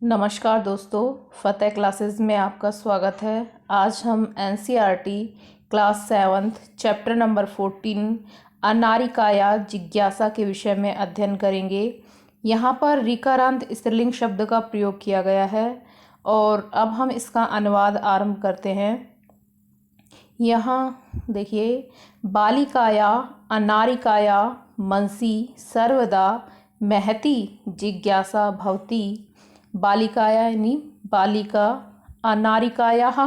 नमस्कार दोस्तों, फ़तेह क्लासेस में आपका स्वागत है। आज हम एनसीईआरटी क्लास 7 चैप्टर नंबर 14 अनारिकाया जिज्ञासा के विषय में अध्ययन करेंगे। यहाँ पर ऋकारांत स्त्रीलिंग शब्द का प्रयोग किया गया है और अब हम इसका अनुवाद आरंभ करते हैं। यहाँ देखिए, बालिकाया अनारिकाया मनसि सर्वदा महती जिज्ञासा भवति। बालिकाया यानी बालिका, अनारिकायाः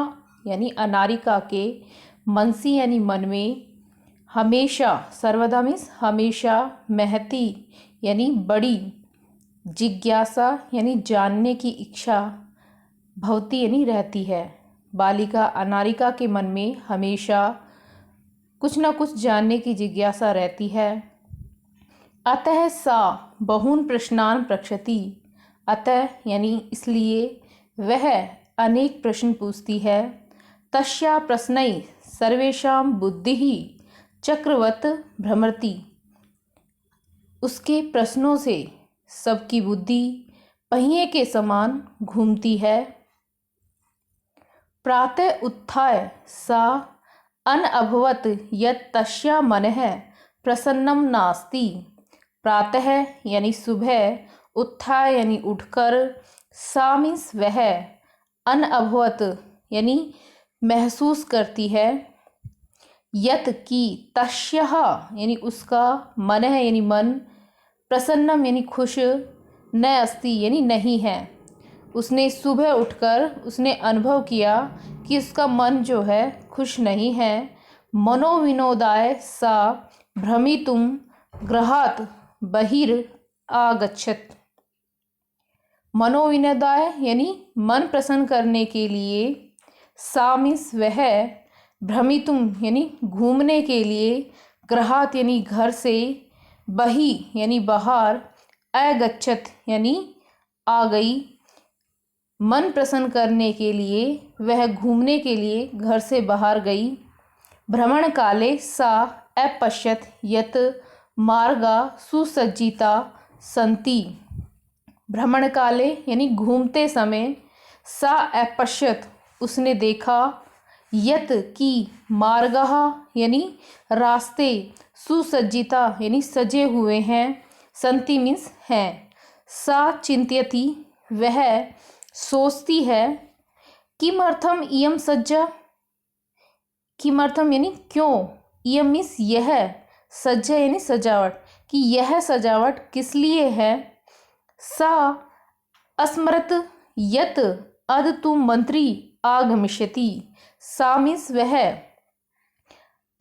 यानी अनारिका के, मनसि यानी मन में, हमेशा सर्वदा मीन्स हमेशा, महती यानी बड़ी, जिज्ञासा यानी जानने की इच्छा, भवति यानी रहती है। बालिका अनारिका के मन में हमेशा कुछ न कुछ जानने की जिज्ञासा रहती है। अतः सा बहून् प्रश्नान् पृच्छति। अतः यानी इसलिए वह अनेक प्रश्न पूछती है। तस्या प्रश्नै सर्वेषां बुद्धिः चक्रवत् भ्रमति। उसके प्रश्नों से सबकी बुद्धि पहिए के समान घूमती है। प्रातः उत्थाय सा अनअभवत् यत् तस्या मनः प्रसन्नं नास्ति। प्रातः यानी सुबह, उत्थाय यानी उठकर, सा मीन्स वह, अनअभवत यानी महसूस करती है, यत की, तस्यः यानी उसका, मन है यानी मन, प्रसन्नम यानी खुश, न अस्ति यानी नहीं है। उसने सुबह उठकर उसने अनुभव किया कि उसका मन जो है खुश नहीं है। मनोविनोदाय सा भ्रमितुं गृहात् बहिर् आगच्छत्। मनोविनोदाय यानी मन प्रसन्न करने के लिए, सा मीन्स वह, भ्रमितुम यानी घूमने के लिए, गृहात् यानी घर से, बहि यानी बाहर, अगच्छत यानी आ गई। मन प्रसन्न करने के लिए वह घूमने के लिए घर से बाहर गई। भ्रमण काले सा अपश्यत यत मार्गा सुसज्जिता सन्ति। भ्रमण काले यानी घूमते समय, सा अपश्यत उसने देखा, यत की, मार्गः यानी रास्ते, सुसज्जिता यानी सजे हुए हैं, सन्ति मीन्स हैं। सा चिंत्यति वह सोचती है, किमर्थम इयं सज्जा। किमर्थम यानी क्यों, इयं मीन्स यह, सज्जा यानी सजावट, कि यह सजावट किस लिए है। सा अस्मरत यत अद तु मंत्री आगमिष्यति। सा मीन्स वह,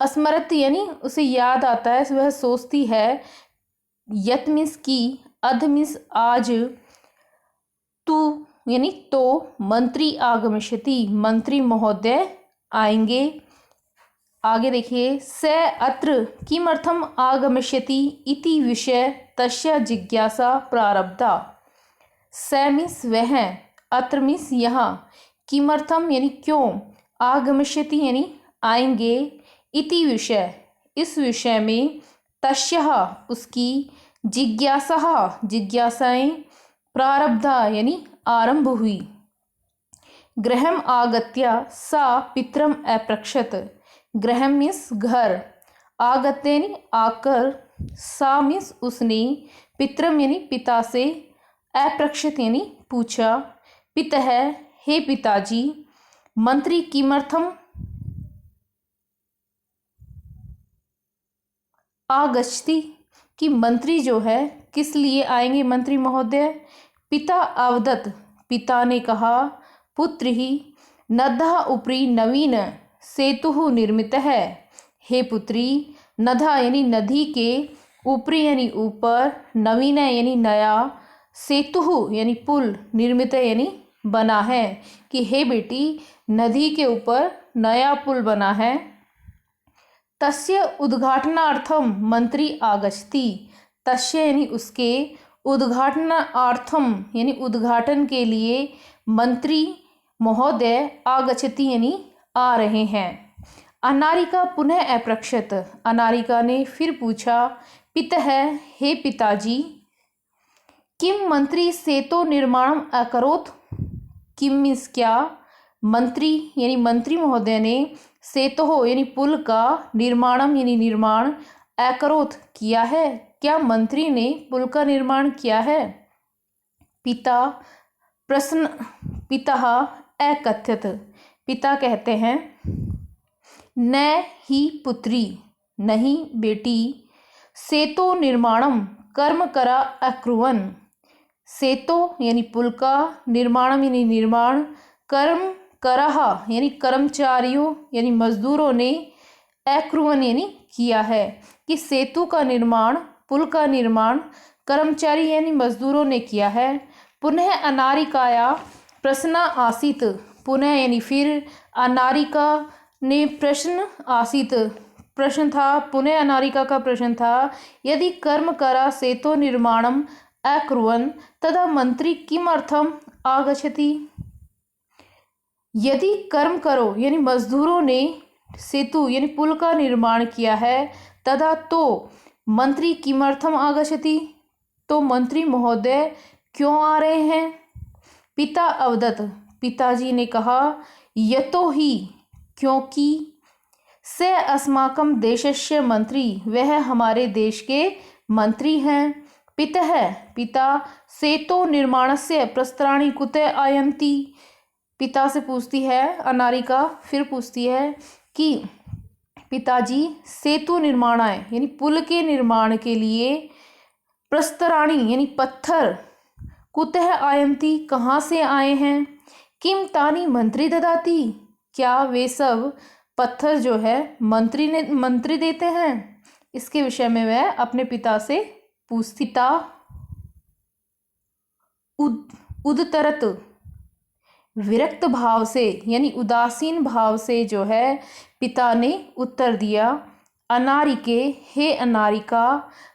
अस्मरत यानी उसे याद आता है, वह सोचती है, यत मीन्स की, अध मीन्स आज, तु यानी तो, मंत्री आगमिष्यति मंत्री महोदय आएंगे। आगे देखिए, स अत्र किमर्थम आगमिष्यति इति विषय तस्या जिज्ञासा प्रारब्धा। स मीन्स वह, अत्र मीन्स यहाँ, किमर्थम यानी क्यों, आगमिष्यति यानी आएंगे, इति विषय इस विषय में, तस्या उसकी, जिज्ञासा जिज्ञासाएं, प्रारब्धा यानी आरंभ हुई। गृहम आगत्य सा पितरम अपृच्छत। गृहम मीन्स घर, आगत्य यानी आकर, सा मीन्स उसने, पितरम यानी पिता से, अपृच्छत यानी पूछा, पितः हे पिताजी, मंत्री किमर्थम आगच्छति कि मंत्री जो है किस लिए आएंगे, मंत्री महोदय। पिता अवदत् पिता ने कहा, पुत्र ही नद्ः उपरि नवीन सेतुः निर्मितः। हे पुत्री, नद्ः यानी नदी के, ऊपरी यानी ऊपर, नवीन यानी नया, सेतुः यानी पुल, निर्मित यानी बना है, कि हे बेटी नदी के ऊपर नया पुल बना है। तस्य उद्घाटनार्थम मंत्री आगच्छति। तस्य यानी उसके, उद्घाटनार्थम यानी उद्घाटन के लिए, मंत्री महोदय आगच्छति यानी आ रहे हैं। अनारिका पुनः अपृच्छत। अनारिका ने फिर पूछा, पितः हे पिताजी, किम मंत्री सेतो निर्माणम अकरोत्। किम मीन्स क्या, मंत्री यानी मंत्री महोदय ने सेतो यानी पुल का निर्माणम यानी निर्माण अकरोत् किया है, क्या मंत्री ने पुल का निर्माण किया है। पिता प्रश्न पिता अकथ्यत, पिता कहते हैं न ही पुत्री नहीं बेटी, सेतो निर्माणम कर्म करा अकुर्वन्। सेतो यानी पुल का, निर्माणम यानी निर्माण, कर्म करहा यानी कर्मचारियों यानी मजदूरों ने, अकुर्वन् यानी किया है, कि सेतु का निर्माण, पुल का निर्माण कर्मचारी यानी मजदूरों ने किया है। पुनः अनारिकाया प्रश्न आसीत, पुनः यानी फिर, अनारिका ने प्रश्न आसीत प्रश्न था, पुनः अनारिका का प्रश्न था, यदि कर्म करा सेतो निर्माणम अकुर्वन् तदा मंत्री किमर्थम आगच्छति। यदि कर्म करो यानी मजदूरों ने सेतु यानी पुल का निर्माण किया है, तदा तो मंत्री किमर्थम आगच्छति, तो मंत्री महोदय क्यों आ रहे हैं। पिता अवदत्, पिताजी ने कहा, यतो ही क्योंकि, से अस्माकं देशस्य मंत्री, वह हमारे देश के मंत्री हैं। पितः पिता, सेतो निर्माणस्य प्रस्त्राणि कुतः आयन्ति। पिता से पूछती है अनारिका, फिर पूछती है कि पिताजी सेतु निर्माणाय यानी पुल के निर्माण के लिए, प्रस्तराणी यानी पत्थर, कुतः आयन्ति कहाँ से आए हैं, किम तानी मंत्री ददाति, क्या वे सब पत्थर जो है मंत्री देते हैं। इसके विषय में वह अपने पिता से पूछती। पिता उदतरत, विरक्त भाव से यानी उदासीन भाव से जो है पिता ने उत्तर दिया, अनारिके हे अनारिका,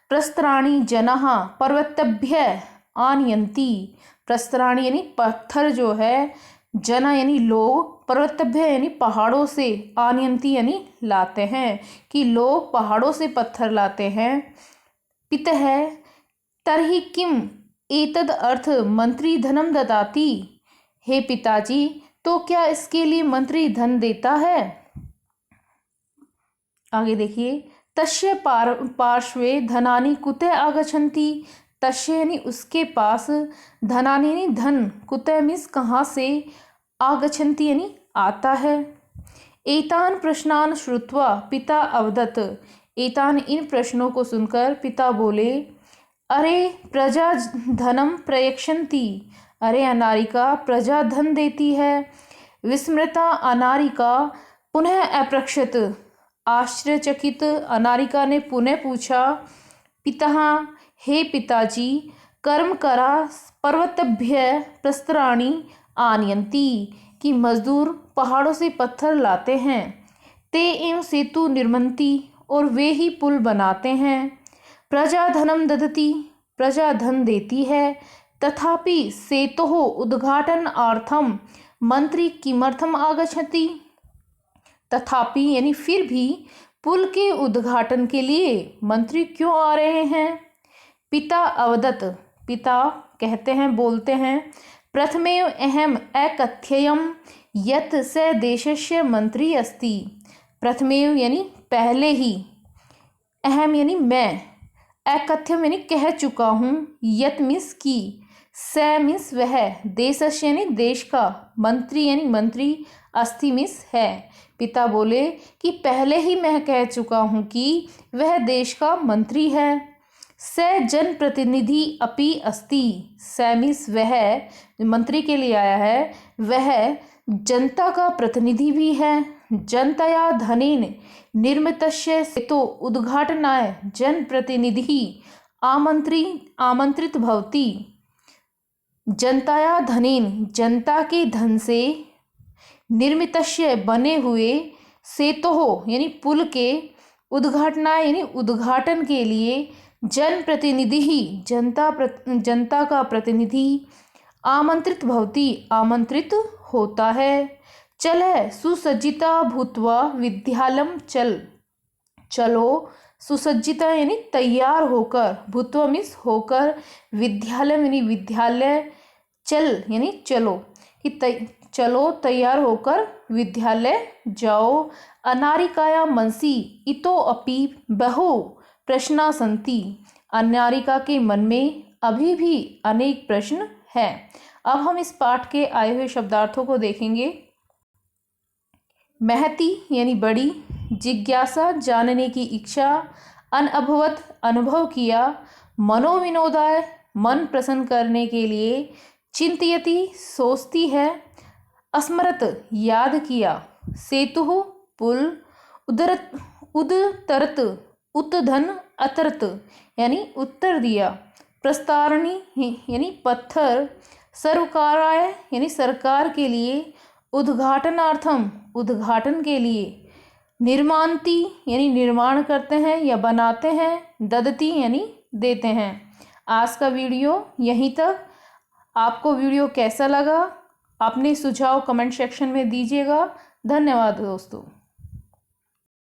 प्रस्तराणि जनः पर्वतेभ्य आनयन्ति। प्रस्तराणि यानी पत्थर जो है, जन यानी लोग, पर्वतेभ्य यानी पहाड़ों से, आनयन्ति यानी लाते हैं, कि लोग पहाड़ों से पत्थर लाते हैं। पितः तर्हि किम एतद अर्थ मंत्री धनम ददाति, हे पिताजी तो क्या इसके लिए मंत्री धन देता है। आगे देखिए, तस्य पार्श्वे धनानि कुतः आगच्छन्ति। तस्य यानी उसके पास, धनानि यानी धन, कुतः मीन्स कहाँ से, आगच्छन्ति यानी आता है। एतान प्रश्नान श्रुत्वा पिता अवदत्, एतान इन प्रश्नों को सुनकर पिता बोले, अरे प्रजा धनम प्रयक्षन्ति, अरे अनारिका प्रजा धन देती है। विस्मृता अनारिका पुनः अपृच्छत, आश्चर्यचकित अनारिका ने पुनः पूछा, पितः हे पिताजी, कर्म करा पर्वतेभ्य प्रस्तराणि आनयन्ति, कि मजदूर पहाड़ों से पत्थर लाते हैं, ते एवं सेतु निर्मन्ति, और वे ही पुल बनाते हैं। प्रजा धनम ददति, प्रजा धन देती है, तथापि सेतोः उद्घाटनार्थम मंत्री किमर्थम आगच्छति। तथापि यानी फिर भी, पुल के उद्घाटन के लिए मंत्री क्यों आ रहे हैं। पिता अवदत्, पिता कहते हैं, बोलते हैं, प्रथमेव अहम अकथ्ययम यत् स देशस्य मंत्री अस्ति। प्रथमेव यानी पहले ही, अहम यानी मैं, अकथ्यम यानी कह चुका हूँ, यत् मीन्स की, स मीन्स वह, देशस्य यानी देश का, मंत्री यानी मंत्री, अस्ति मीन्स है। पिता बोले कि पहले ही मैं कह चुका हूँ कि वह देश का मंत्री है। स जनप्रतिनिधि अपि अस्ति, स मीन्स वह, मंत्री के लिए आया है, वह जनता का प्रतिनिधि भी है। जनतया धनेन निर्मितस्य सेतो उद्घाटनाय जनप्रतिनिधि आमंत्रित भवति। जनताया धनेन जनता के धन से, निर्मितस्य बने हुए, सेतोः यानी पुल के, उद्घाटनाय यानी उद्घाटन के लिए, जनप्रतिनिधि ही जनता का प्रतिनिधि, आमंत्रित भवति आमंत्रित होता है। चल सुसज्जिता भूत्वा विद्यालयम चलो सुसज्जिता यानी तैयार होकर, भूत्वा मीन्स होकर, विद्यालय यानी विद्यालय, चल यानी चलो कि चलो तैयार होकर विद्यालय जाओ। अनारिकाया मनसि इतो अपि बहु प्रश्ना सन्ति, अनारिका के मन में अभी भी अनेक प्रश्न हैं। अब हम इस पाठ के आए हुए शब्दार्थों को देखेंगे। महती यानी बड़ी, जिज्ञासा जानने की इच्छा, अनअभवत अनुभव किया, मनोविनोदाय मन प्रसन्न करने के लिए, चिंतयति सोचती है, स्मरत याद किया, सेतु पुल, उदतरत उत्तधन अतरत यानी उत्तर दिया, प्रस्तारणी यानी पत्थर, सर्वकाराय यानी सरकार के लिए, उद्घाटनार्थम उद्घाटन के लिए, निर्मान्ति यानी निर्माण करते हैं या बनाते हैं, ददती यानी देते हैं। आज का वीडियो यहीं तक। आपको वीडियो कैसा लगा? अपने सुझाव कमेंट सेक्शन में दीजिएगा। धन्यवाद दोस्तों।